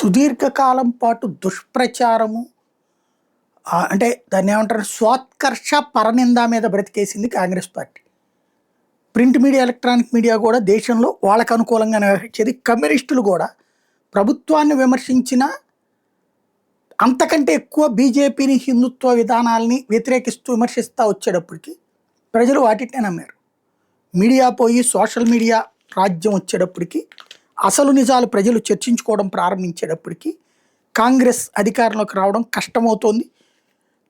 సుదీర్ఘకాలం పాటు దుష్ప్రచారము అంటే దాన్ని ఏమంటారు స్వాత్కర్ష పరనింద మీద బ్రతికేసింది Congress party. Print media, electronic media కూడా దేశంలో వాళ్ళకు అనుకూలంగా నిర్వహించేది. కమ్యూనిస్టులు కూడా ప్రభుత్వాన్ని విమర్శించిన అంతకంటే ఎక్కువ బీజేపీని, హిందుత్వ విధానాలని వ్యతిరేకిస్తూ విమర్శిస్తూ వచ్చేటప్పటికి ప్రజలు వాటినే నమ్మారు. మీడియా పోయి సోషల్ మీడియా రాజ్యం వచ్చేటప్పటికి, అసలు నిజాలు ప్రజలు చర్చించుకోవడం ప్రారంభించేటప్పటికి కాంగ్రెస్ అధికారంలోకి రావడం కష్టమవుతోంది.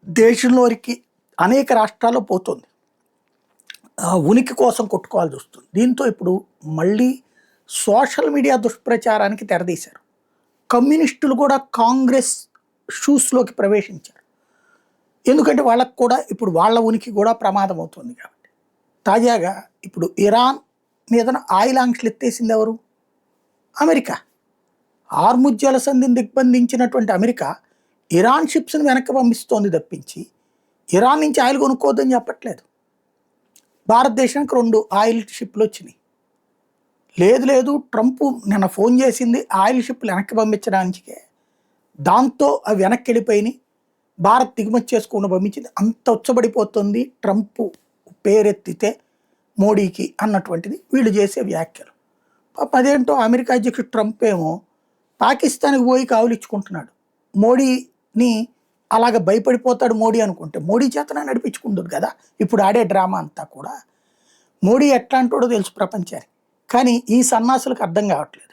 దేశంలోకి అనేక రాష్ట్రాల్లో పోతుంది. ఉనికి కోసం కొట్టుకోవాల్సి వస్తుంది. దీంతో ఇప్పుడు మళ్ళీ సోషల్ మీడియా దుష్ప్రచారానికి తెరదీశారు. కమ్యూనిస్టులు కూడా కాంగ్రెస్ షూస్లోకి ప్రవేశించారు. ఎందుకంటే వాళ్ళకు కూడా ఇప్పుడు వాళ్ళ ఉనికి కూడా ప్రమాదం అవుతుంది కాబట్టి. తాజాగా ఇప్పుడు ఇరాన్ మీద ఆయిల్ ఆంక్షలు ఎత్తేసింది ఎవరు? అమెరికా. హార్ముజ్ జలసంధిని దిగ్బంధించినటువంటి అమెరికా ఇరాన్ షిప్స్ని వెనక్కి పంపిస్తోంది తప్పించి ఇరాన్ నుంచి ఆయిల్ కొనుక్కోవద్దని చెప్పట్లేదు. భారతదేశానికి 2 ఆయిల్ షిప్లు వచ్చినాయి. లేదు ట్రంప్ నిన్న ఫోన్ చేసింది ఆయిల్ షిప్లు వెనక్కి పంపించడానికే. దాంతో అవి వెనక్కి వెళ్ళిపోయినాయి. భారత్ దిగుమతి చేసుకుని పంపించింది. అంత ఉచ్చబడిపోతుంది ట్రంప్ పేరెత్తితే మోడీకి అన్నటువంటిది వీళ్ళు చేసే వ్యాఖ్యలు. అదేంటో అమెరికా అధ్యక్షుడు ట్రంప్ ఏమో పాకిస్తాన్కి పోయి కావులిచ్చుకుంటున్నాడు. మోడీని అలాగ భయపడిపోతాడు మోడీ అనుకుంటే మోడీ చేతనే నడిపించుకుంటుంది కదా ఇప్పుడు ఆడే డ్రామా అంతా కూడా. మోడీ ఎట్లాంటోడో తెలుసు ప్రపంచానికి, కానీ ఈ సన్నాసులకు అర్థం కావట్లేదు.